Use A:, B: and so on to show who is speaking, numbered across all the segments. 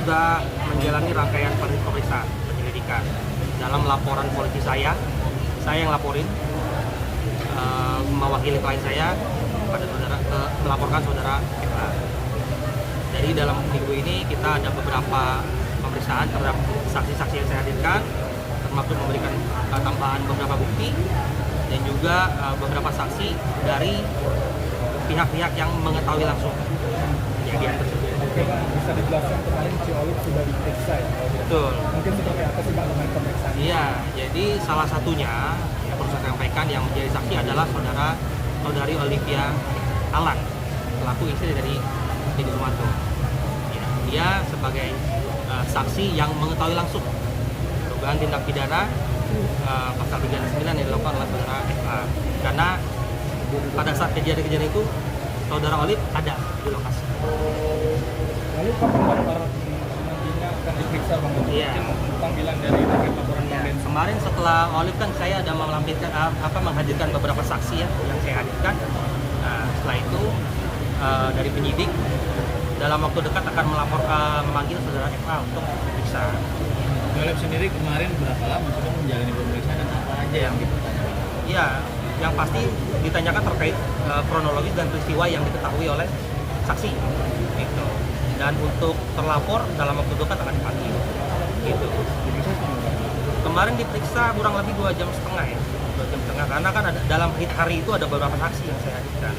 A: sudah menjalani rangkaian pemeriksaan penyelidikan. Dalam laporan polisi saya yang laporin, mewakili klien saya pada saudara, melaporkan saudara FA. Jadi dalam minggu ini kita ada beberapa pemeriksaan terhadap saksi-saksi yang saya hadirkan, termasuk memberikan tambahan beberapa bukti dan juga beberapa saksi dari pihak-pihak yang mengetahui langsung kejadian tersebut.
B: Oke Pak, bisa dijelaskan kemarin Si Olive sudah diperiksa ya?
A: Betul.
B: Mungkin seperti apa sih Pak dengan pemeriksaan?
A: Iya, jadi salah satunya yang perlu saya sampaikan yang menjadi saksi adalah saudari Olivia Alan, pelaku istri dari Teddy Sumarto. Ya, dia sebagai saksi yang mengetahui langsung dugaan tindak pidana pasal 39 yang dilakukan oleh saudara FA. Karena pada saat kejadian itu saudara Olive ada di lokasi.
B: Lalu kapan Bang nantinya akan diperiksa Bang?
A: Iya.
B: Panggilan dari terkait laporan Bang Densu.
A: Kemarin setelah Olive kan saya ada menghadirkan beberapa saksi ya yang saya hadirkan. Nah, setelah itu dari penyidik dalam waktu dekat akan memanggil saudara FA untuk diperiksa.
C: Olive sendiri kemarin berapa lama sudah menjalani pemeriksaan dan apa aja yang dipertanyakan?
A: Iya, yang pasti ditanyakan terkait kronologis dan peristiwa yang diketahui oleh saksi. Gitu. Dan untuk terlapor dalam waktu dekat akan dipanggil. Gitu. Kemarin diperiksa kurang lebih 2,5 jam ya. 2,5 jam karena kan ada, dalam hari itu ada beberapa saksi yang saya hadirkan.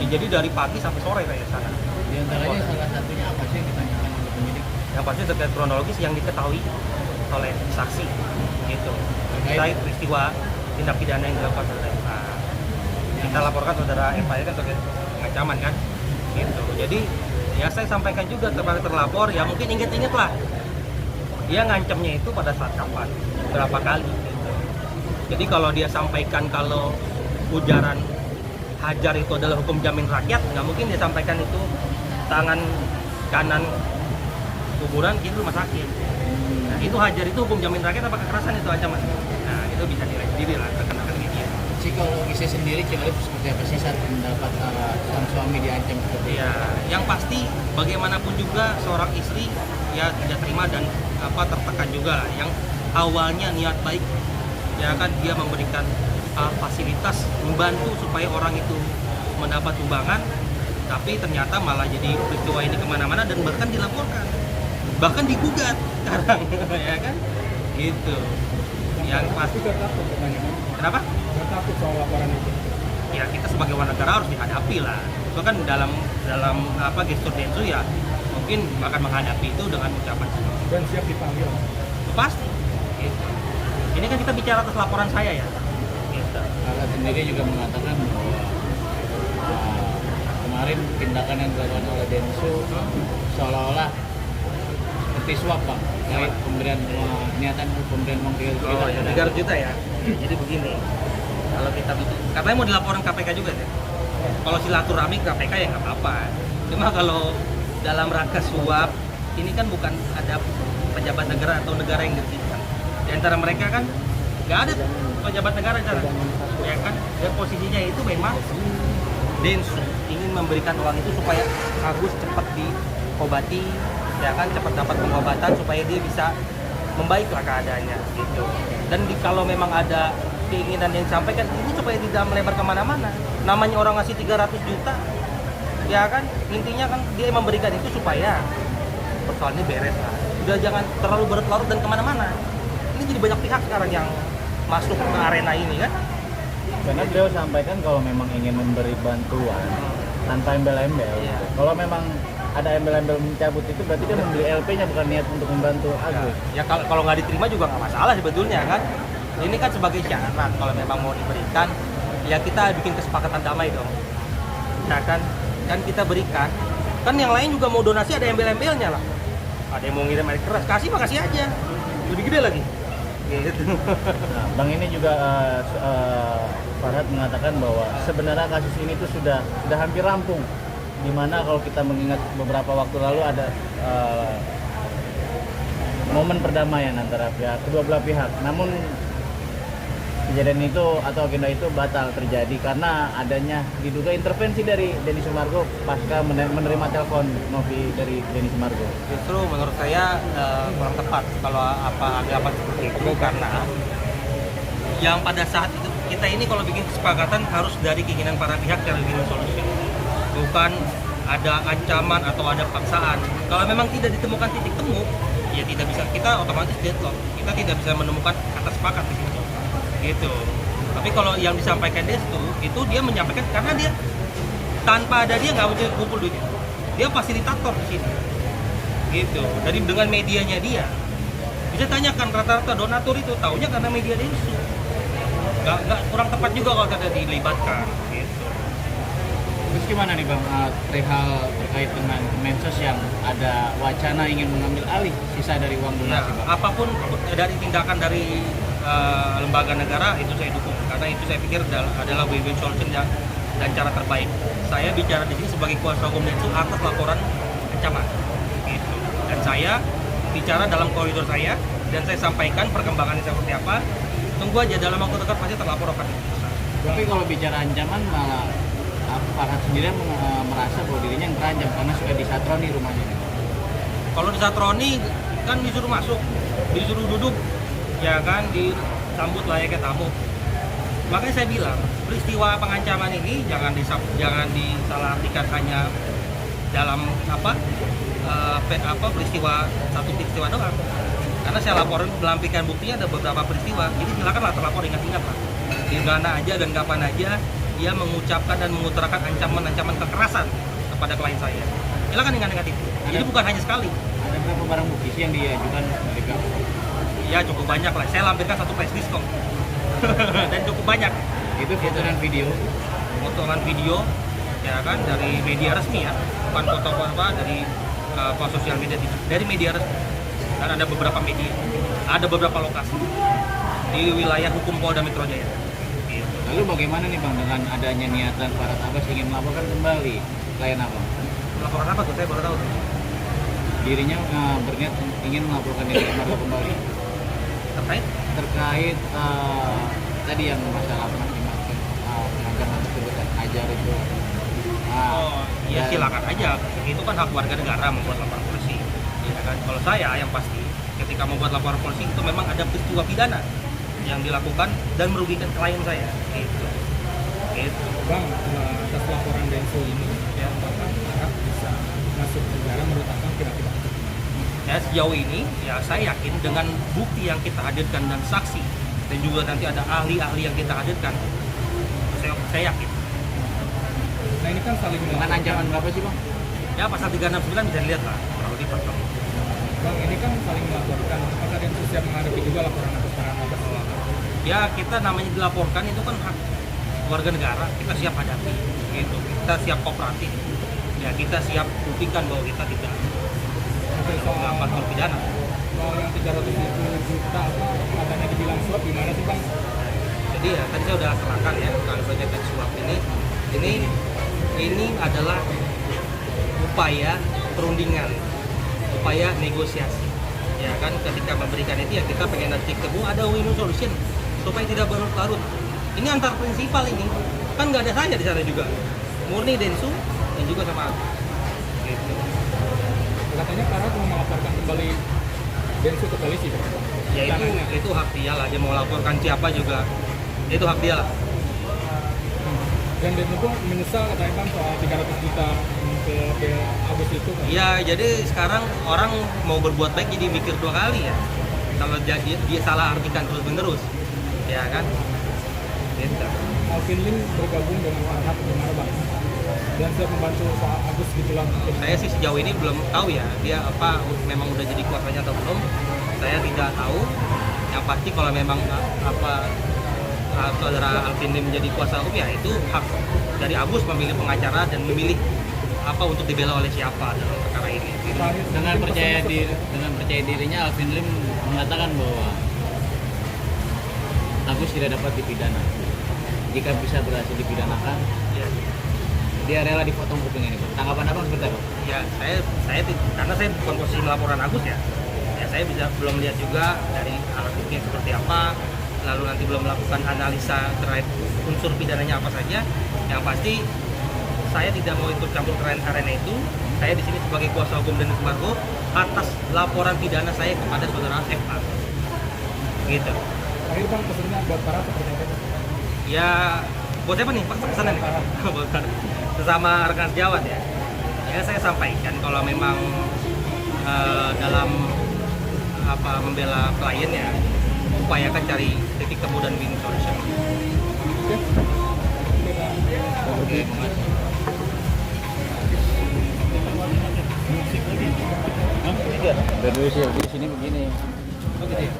A: Jadi dari pagi sampai sore kayak sana.
C: Di antaranya salah satunya apa sih yang ditanyakan oleh penyidik?
A: Yang pasti terkait kronologis yang diketahui oleh saksi. Gitu. Terkait peristiwa tindak pidana yang dilakukan oleh FA. Kita laporkan saudara FA kan terkait pengancaman kan. Gitu. Jadi ya saya sampaikan juga kepada terlapor ya mungkin ingat-ingat lah dia ngancamnya itu pada saat kapan, berapa kali gitu. Jadi kalau dia sampaikan kalau ujaran hajar itu adalah hukum jamin rakyat, nggak mungkin dia sampaikan itu tangan kanan kuburan kiri rumah sakit. Nah, itu hajar itu hukum jamin rakyat apa kekerasan itu ancaman? Nah itu bisa nilai sendiri lah terkenakan media.
C: Psikologisnya sendiri Si Olive seperti apa sih saat mendapat sang suami diancam seperti itu?
A: Ya, yang pasti bagaimanapun juga seorang istri ya tidak terima dan tertekan juga lah. Yang awalnya niat baik ya kan dia memberikan fasilitas membantu supaya orang itu mendapat sumbangan, tapi ternyata malah jadi peristiwa ini kemana-mana dan bahkan dilaporkan, bahkan digugat sekarang ya kan gitu. Yang pasti
B: Tapi takut katanya Bang.
A: kenapa?
B: Nggak takut soal laporan itu.
A: Ya kita sebagai warga negara harus dihadapi lah. Itu kan dalam gestur Densu ya mungkin akan menghadapi itu dengan ucapan seperti
B: Dan siap dipanggil.
A: itu pasti. Gitu. Ini kan kita bicara atas laporan saya ya. Gitu.
C: Kakak sendiri juga mengatakan bahwa kemarin tindakan yang dilakukan oleh Densu seolah-olah seperti suap Bang, terkait pemberian niatan pemberian uang
A: 300 juta ya. Jadi begini, kalau kita katanya mau dilaporin KPK juga ya. Kalau silaturahmi ke KPK ya nggak apa-apa. Cuma kalau dalam rangka suap, ini kan bukan ada pejabat negara atau negara yang dirugikan. Di antara mereka kan nggak ada pejabat negara cara, ya kan? Dan posisinya itu memang Densu ingin memberikan uang itu supaya Agus cepat diobati, ya kan, cepat dapat pengobatan supaya dia bisa membaiklah keadaannya gitu. Dan kalau memang ada keinginan yang disampaikan ini supaya tidak melebar kemana-mana. Namanya orang ngasih 300 juta, ya kan, intinya kan dia memberikan itu supaya persoalannya beres lah. Udah jangan terlalu berlarut dan kemana-mana. Ini jadi banyak pihak sekarang yang masuk ke arena ini kan.
D: Karena beliau sampaikan kalau memang ingin memberi bantuan tanpa embel-embel.
A: Iya.
D: Kalau memang ada embel-embel mencabut itu berarti dia membeli LP-nya bukan niat untuk membantu Agus.
A: Ya kalau nggak diterima juga nggak masalah sebetulnya kan. Ini kan sebagai syarat kalau memang mau diberikan, ya kita bikin kesepakatan damai dong. Ya kan kita berikan. Kan yang lain juga mau donasi ada embel-embelnya lah. Ada yang mau ngirim air keras, kasih aja. Lebih gede lagi. Gitu.
D: Nah, Bang ini juga Farhad mengatakan bahwa sebenarnya kasus ini tuh sudah hampir rampung. Dimana kalau kita mengingat beberapa waktu lalu ada momen perdamaian antara kedua belah pihak. Namun kejadian itu atau agenda itu batal terjadi karena adanya diduga intervensi dari Denny Sumargo pasca menerima telepon Novi dari Denny Sumargo.
A: Justru menurut saya kurang tepat kalau anggapan seperti itu, karena yang pada saat itu kita ini kalau bikin kesepakatan harus dari keinginan para pihak dari win solution, bukan ada ancaman atau ada paksaan. Kalau memang tidak ditemukan titik temu, ya tidak bisa, kita otomatis deadlock, kita tidak bisa menemukan kata sepakat di situ gitu. Tapi kalau yang disampaikan Destu itu dia menyampaikan karena dia tanpa ada dia nggak bisa kumpul duitnya, dia fasilitator di sini gitu. Jadi dengan medianya dia bisa tanyakan rata-rata donatur itu taunya karena media Destu. Nggak kurang tepat juga kalau tidak dilibatkan gitu.
C: Terus gimana nih Bang, perihal terkait dengan Kemensos yang ada wacana ingin mengambil alih sisa dari uang
A: Ya,
C: donasi Bang?
A: apapun dari tindakan dari lembaga negara itu saya dukung, karena itu saya pikir adalah win-win solution dan cara terbaik. Saya bicara di sini sebagai kuasa hukum Densu atas laporan ancaman gitu. Dan saya bicara dalam koridor saya dan saya sampaikan perkembangannya seperti apa. Tunggu aja, dalam waktu dekat pasti terlapor akan selesai.
C: Tapi kalau bicara ancaman malah Farhad sendiri merasa bahwa dirinya yang terancam karena sudah disatroni rumahnya.
A: Kalau disatroni kan disuruh masuk, disuruh duduk, ya kan, disambut layaknya tamu. Makanya saya bilang peristiwa pengancaman ini jangan disalahartikan hanya dalam peristiwa satu peristiwa doang. Karena saya laporin melampikan buktinya ada beberapa peristiwa. Jadi silakanlah terlapor, ingat-ingat lah. Di mana aja dan kapan aja dia mengucapkan dan mengutarakan ancaman-ancaman kekerasan kepada klien saya. Silakan ingat-ingat itu. Jadi bukan hanya sekali.
C: Ada berapa barang bukti sih yang diajukan mereka?
A: Ya cukup banyak lah. Saya lampirkan satu flash disk kok. Dan cukup banyak.
C: Itu foto dan video.
A: Potongan video, ya kan, dari media resmi ya. Bukan foto dari sosial media, dari media resmi. Dan ada beberapa media, ada beberapa lokasi di wilayah hukum Polda Metro Jaya. Gitu.
C: Lalu bagaimana nih Bang dengan adanya niatan Farhad Abbas ingin melaporkan kembali klien Abang?
A: Laporan apa tuh? Saya baru tahu.
C: Dirinya berniat ingin melaporkan Denny Sumargo kembali
A: Terkait
C: tadi yang masalah pengancaman tersebut dan ajar itu.
A: Ya
C: dan-
A: silakan aja. Itu kan hak warga negara membuat laporan polisi. Ya kan? Kalau saya yang pasti ketika membuat laporan polisi itu memang ada peristiwa pidana yang dilakukan dan merugikan klien saya. Gitu.
B: Bang, atas laporan Densu ini, ya, Bapak harap bisa masuk penjara menurut Abang kira-kira itu gimana?
A: Ya sejauh ini ya saya yakin dengan bukti yang kita hadirkan dan saksi dan juga nanti ada ahli-ahli yang kita hadirkan, saya yakin.
B: Nah ini kan saling
C: Dengan
B: melaporkan.
C: ancaman berapa sih Bang?
A: Ya pasal 369 bisa dilihat lah kurang lebih pasal.
B: Bang, ini kan saling melaporkan. Apakah Densu siap menghadapi juga laporan atas Farhad Abbas?
A: Ya kita namanya dilaporkan itu kan hak warga negara, kita siap hadapi gitu, kita siap kooperatif, ya kita siap buktikan bahwa kita tidak
B: Oke,
A: melakukan pidana.
B: soal yang 350 juta apa katanya dibilang suap gimana sih Bang?
A: Jadi ya tadi saya udah terangkan ya kalau proyek suap ini adalah upaya perundingan, upaya negosiasi. Ya kan ketika memberikan itu ya kita pengen nanti ada win-win solution supaya tidak berlarut-larut. Ini antar prinsipal ini kan nggak ada saya di sana juga, murni Densu dan juga sama aku. Gitu.
B: Katanya Farhad mau melaporkan kembali Densu ke polisi Bang.
A: Ya itu hak dia lah, dia mau laporkan siapa juga itu hak dia lah.
B: Dan Densu pun menyesal katanya Bang soal 300 juta ke Agus itu Bang.
A: Iya, jadi sekarang orang mau berbuat baik jadi mikir dua kali ya. Kalau dia salah artikan terus menerus, ya kan? Gitu.
B: Alvin Lim bergabung dengan Farhad gimana Bang? Dan siap membantu soal Agus gitulah mungkin.
A: Saya sih sejauh ini belum tahu ya dia apa memang udah jadi kuasanya atau belum. Saya tidak tahu. Yang pasti kalau memang saudara Alvin Lim menjadi kuasa hukum ya itu hak dari Agus memilih pengacara dan memilih apa untuk dibela oleh siapa dalam perkara ini. Gitu.
C: Dengan percaya dirinya Alvin Lim mengatakan bahwa Agus tidak dapat dipidana. Jika bisa berhasil dipidanakan,
A: Ya.
C: dia rela dipotong kuping ini. Tanggapan Abang seperti apa?
A: Ya karena saya bukan posisi melaporan Agus ya. Ya saya belum lihat juga dari alat bukti seperti apa, lalu nanti belum melakukan analisa terkait unsur pidananya apa saja. Yang pasti saya tidak mau ikut campur ke arena itu. Saya di sini sebagai kuasa hukum Denny Sumargo atas laporan pidana saya kepada saudara FA. Gitu.
B: Terakhir bang, pesannya buat para pekerja.
A: Ya, buat siapa nih Pak pesanan nih? Buat sesama rekan sejawat ya. Ya saya sampaikan kalau memang dalam membela klien ya, upayakan cari titik temu dan win solution.
C: Oke, makasih.
D: Dari sini begini.
A: Oh gitu ya.